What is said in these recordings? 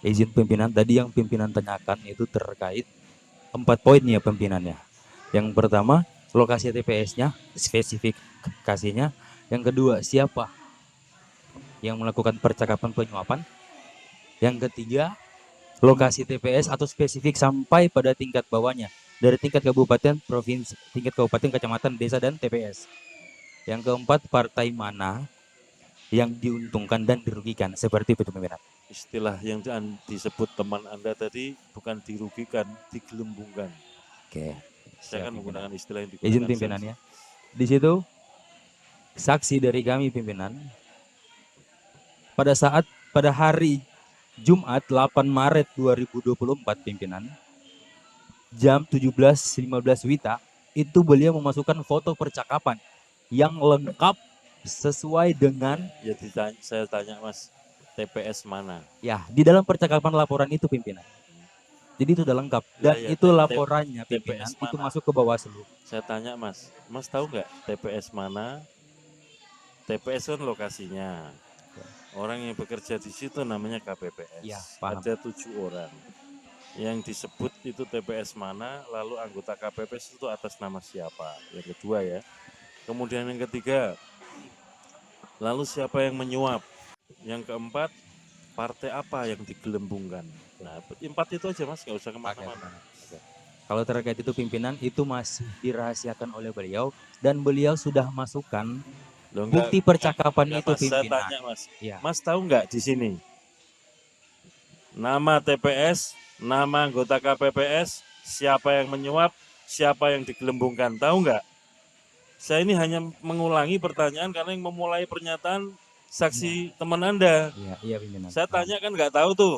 izin pimpinan, tadi yang pimpinan tanyakan itu terkait 4 poin ya pimpinannya. Yang pertama, lokasi TPS-nya, spesifikasinya. Yang kedua, siapa yang melakukan percakapan penyuapan. Yang ketiga, lokasi TPS atau spesifik sampai pada tingkat bawahnya. Dari tingkat kabupaten, provinsi, tingkat kabupaten, kecamatan, desa, dan TPS. Yang keempat, partai mana yang diuntungkan dan dirugikan. Seperti itu pimpinan. Istilah yang disebut teman Anda tadi bukan dirugikan, digelembungkan. Oke, Saya siap akan pimpinan. menggunakan istilah yang Izin digunakan saksi. pimpinannya. Di situ saksi dari kami pimpinan pada saat pada hari Jumat 8 Maret 2024 pimpinan jam 17.15 Wita itu beliau memasukkan foto percakapan yang lengkap sesuai dengan Ya saya tanya Mas, TPS mana? ya di dalam percakapan laporan itu pimpinan. Jadi itu sudah lengkap Lah dan ya itu laporannya pimpinan TPS itu mana? masuk ke Bawaslu. Saya tanya Mas, Mas tahu nggak TPS mana? TPS kan lokasinya. Orang yang bekerja di situ namanya Ya, KPPS. paham. Ada 7 orang. Yang disebut itu TPS mana, lalu anggota KPPS itu atas nama siapa? Yang kedua ya. Kemudian yang ketiga, lalu siapa yang menyuap? Yang keempat, partai apa yang digelembungkan? Nah, 4 itu aja Mas, nggak usah Pakai kemana-mana. pimpinan. Oke. Kalau terkait itu pimpinan itu masih dirahasiakan oleh beliau dan beliau sudah masukkan Loh bukti percakapan enggak itu Mas, saya pimpinan. tanya Mas. Ya, Mas tahu nggak di sini nama TPS, nama anggota KPPS, siapa yang menyuap, siapa yang digelembungkan, tahu nggak? Saya ini hanya mengulangi pertanyaan karena yang memulai pernyataan saksi teman Anda. iya, iya pimpinan. Saya Paham. tanya kan nggak tahu tuh.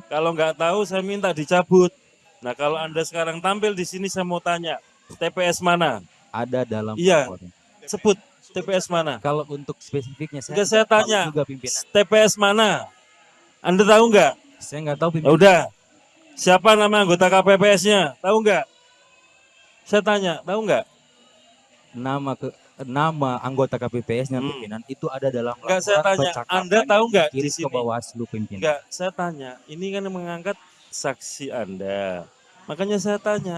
Kalau nggak tahu saya minta dicabut. Nah kalau Anda sekarang tampil di sini saya mau tanya, TPS mana? Ada dalam Iya, laporan. sebut TPS mana? Kalau untuk spesifiknya saya Enggak saya tidak tahu tanya, juga pimpinan. TPS mana? Anda tahu nggak? Saya nggak tahu Ya pimpinan. udah, siapa nama anggota KPPS-nya? Tahu nggak? Saya tanya, tahu nggak? Nama nama anggota KPPS-nya Hmm. pimpinan itu ada dalam Enggak saya laporan tanya, Anda percakapan tahu yang nggak di dikirim ke sini? Bawaslu pimpinan. Enggak, saya tanya, ini kan yang mengangkat saksi Anda. Makanya saya tanya,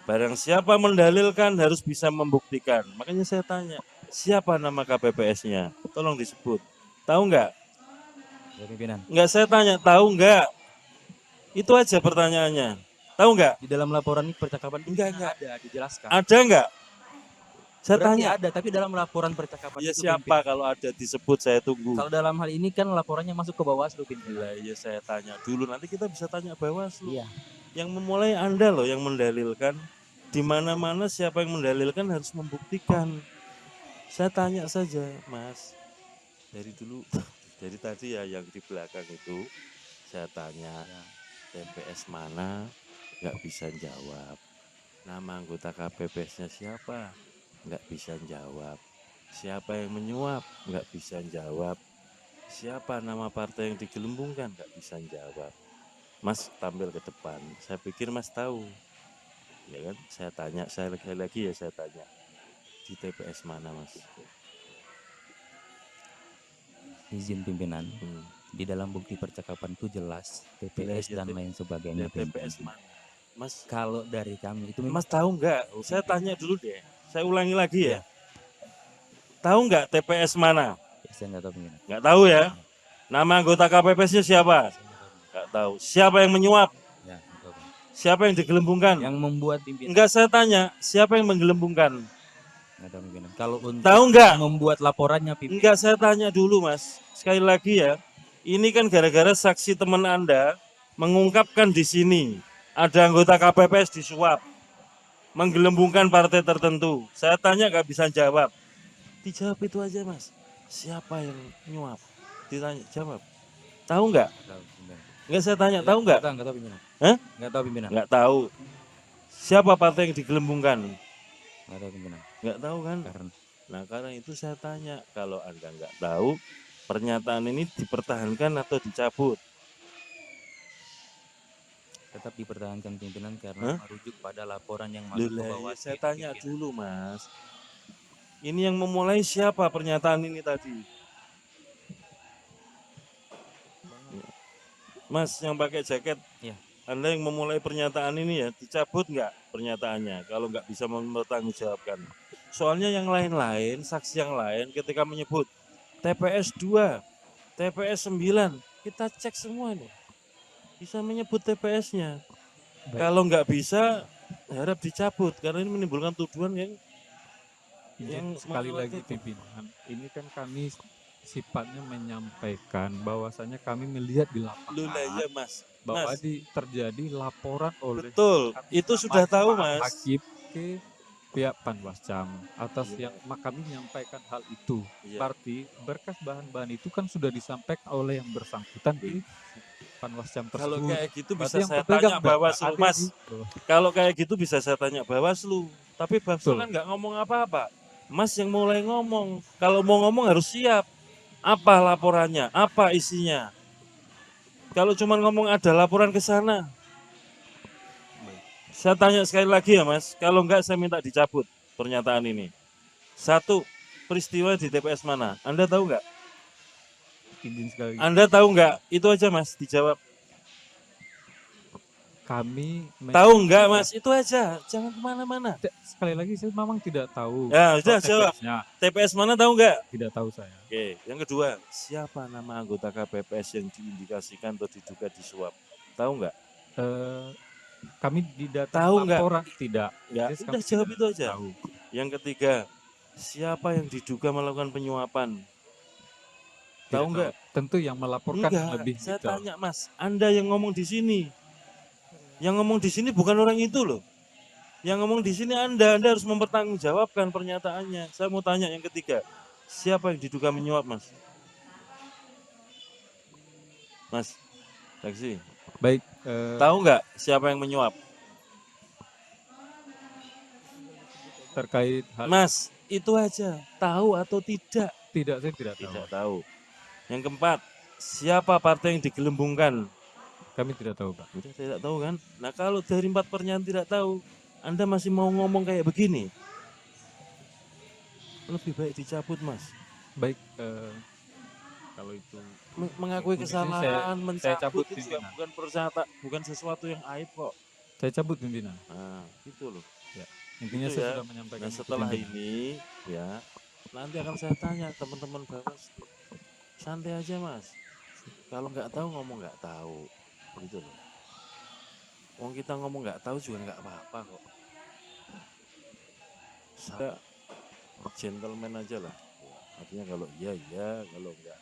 barang siapa mendalilkan harus bisa membuktikan. Makanya saya tanya, siapa nama KPPS-nya? Tolong disebut. Tahu nggak? Ya pimpinan. Enggak saya tanya, tahu nggak? Itu aja pertanyaannya. Tahu nggak? Di dalam laporan percakapan pimpinan Enggak. ada dijelaskan. Ada nggak? Saya Berarti tanya. ada, tapi dalam laporan percakapan Ya itu siapa pimpinan. kalau ada disebut saya tunggu. Kalau dalam hal ini kan laporannya masuk ke Bawaslu pimpinan. Lah ya saya tanya dulu, nanti kita bisa tanya Bawaslu. Iya. Yang memulai Anda loh yang mendalilkan. Di mana-mana siapa yang mendalilkan harus membuktikan. Saya tanya saja, Mas. Dari dulu, dari tadi ya yang di belakang itu, saya tanya, TPS mana, nggak bisa jawab. Nama anggota KPPS-nya siapa, nggak bisa jawab. Siapa yang menyuap, nggak bisa jawab. Siapa nama partai yang digelembungkan, nggak bisa jawab. Mas tampil ke depan, saya pikir Mas tahu. Ya kan, saya tanya, saya lagi ya saya tanya. Di TPS mana Mas? Izin pimpinan. Di dalam bukti percakapan itu jelas TPS dan lain sebagainya. TPS mana? Mas, kalau dari kami itu Mas tahu nggak? Saya tanya dulu deh. Saya ulangi lagi ya. Ya. Tahu nggak TPS mana? Saya nggak tahu pimpinan. Nggak tahu ya. Nama anggota KPPS-nya siapa? Nggak tahu. Siapa yang menyuap? Ya, nggak tahu. Siapa yang digelembungkan? Yang membuat pimpinan. Enggak saya tanya, siapa yang menggelembungkan? Nggak tahu pimpinan. Kalau untuk tahu nggak? Membuat laporannya pimpinan. Enggak saya tanya dulu Mas. Sekali lagi ya. Ini kan gara-gara saksi teman Anda mengungkapkan di sini ada anggota KPPS disuap, menggelembungkan partai tertentu. Saya tanya nggak bisa jawab. Dijawab itu aja Mas. Siapa yang nyuap? Ditanya jawab. Tahu nggak? Nggak saya tanya, tahu nggak? Nggak tahu pimpinan. Hah? Nggak tahu pimpinan. Nggak tahu. Siapa partai yang digelembungkan? Nggak tahu pimpinan. Nggak tahu kan? Nah karena itu saya tanya, kalau Anda nggak tahu, pernyataan ini dipertahankan atau dicabut? Tetap dipertahankan pimpinan karena merujuk pada laporan yang masuk ke Bawaslu. Saya tanya dulu Mas. Ini yang memulai siapa pernyataan ini tadi? Mas yang pakai jaket, Iya. Anda yang memulai pernyataan ini ya, dicabut nggak pernyataannya kalau nggak bisa mempertanggungjawabkan. Soalnya yang lain-lain, saksi yang lain ketika menyebut TPS 2, TPS 9, kita cek semua nih. Bisa menyebut TPS-nya. Baik. Kalau nggak bisa, harap dicabut karena ini menimbulkan tuduhan yang Izin sekali mengarah lagi itu. pimpinan, ini kan kami sifatnya menyampaikan bahwasanya kami melihat di Loh lah lapangan iya Mas. bahwa Mas, terjadi laporan oleh betul. Itu atas sudah nama tahu Pak Mas. Hakim ke pihak Panwascam atas Iya, yang kami menyampaikan hal itu. iya. Berarti berkas bahan-bahan itu kan sudah disampaikan oleh yang bersangkutan di Panwascam Kalau tersebut. kayak gitu bisa Berarti yang saya terpegang tanya berkas Bawaslu, ada di Mas. Kalau kayak gitu bisa saya tanya Bawaslu. Tapi Bawaslu betul. kan nggak ngomong apa-apa. Mas yang mulai ngomong. Kalau mau ngomong harus siap. Apa laporannya? Apa isinya? Kalau cuma ngomong ada laporan ke sana. Saya tanya sekali lagi ya Mas. Kalau enggak saya minta dicabut pernyataan ini. Satu, peristiwa di TPS mana? Anda tahu nggak? Izin sekali lagi. Anda tahu nggak? Itu aja Mas, dijawab. Kami Tahu nggak Mas? Itu aja. Jangan kemana-mana. sekali lagi saya memang tidak tahu Ya, soal sudah jawab. TPS-nya. TPS mana tahu nggak? Tidak tahu saya. Oke, yang kedua, siapa nama anggota KPPS yang diindikasikan atau diduga disuap? Tahu nggak? Eh, Kami di data Tahu nggak? laporan tidak. Nggak, Jadi udah kami jawab tidak itu aja. tahu. Yang ketiga, siapa yang diduga melakukan penyuapan? Tidak Tahu nggak? Tentu yang melaporkan yang Enggak, lebih saya detail. tanya Mas, Anda yang ngomong di sini. Yang ngomong di sini bukan orang itu loh. Yang ngomong di sini Anda harus mempertanggungjawabkan pernyataannya. Saya mau tanya yang ketiga, siapa yang diduga menyuap Mas? Mas, taksi. Baik, Tahu nggak siapa yang menyuap? terkait hal Mas, itu aja. Tahu atau tidak? tidak, saya tidak tahu. Tidak tahu. Yang keempat, siapa partai yang digelembungkan? Kami tidak tahu, Pak. Udah tidak tahu kan? Nah kalau dari 4 pernyataan tidak tahu, Anda masih mau ngomong kayak begini? Lebih baik dicabut Mas. Baik, kalau itu Mengakui di sini kesalahan, saya cabut mencabut itu juga pimpinan. bukan sesuatu yang aib kok. Saya cabut pimpinan. Nah, gitu loh. Ya. Intinya Gitu saya ya. sudah menyampaikan Nah itu, setelah pimpinan. ini ya nanti akan saya tanya teman-teman Bawaslu. Santai aja Mas. Kalau nggak tahu ngomong nggak tahu, gitu loh. Wong kita ngomong nggak tahu juga nggak apa-apa kok. Saya gentleman aja lah. Artinya kalau iya iya, kalau enggak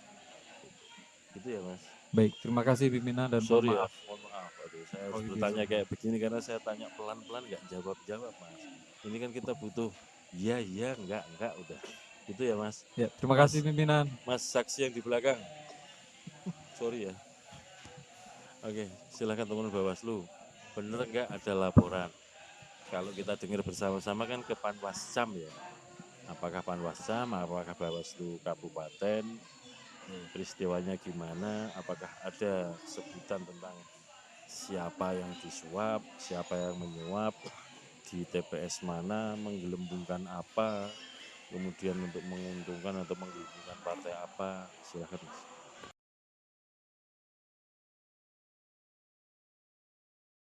gitu ya Mas. Baik, terima kasih pimpinan dan Sorry mohon ya, maaf. mohon maaf. Aduh, saya Oh, harus gitu. bertanya kayak begini karena saya tanya pelan-pelan nggak jawab-jawab Mas. Ini kan kita butuh iya iya enggak udah. Gitu ya Mas. Ya, terima Mas. kasih pimpinan. Mas saksi yang di belakang. Sorry ya. Oke, silakan teman Bawaslu. Bener nggak ada laporan? Kalau kita dengar bersama-sama kan ke Panwascam ya. Apakah Panwascam, apakah Bawaslu Kabupaten, peristiwanya gimana, apakah ada sebutan tentang siapa yang disuap, siapa yang menyuap, di TPS mana, menggelembungkan apa, kemudian untuk menguntungkan atau menguntungkan partai apa, silakan Mas.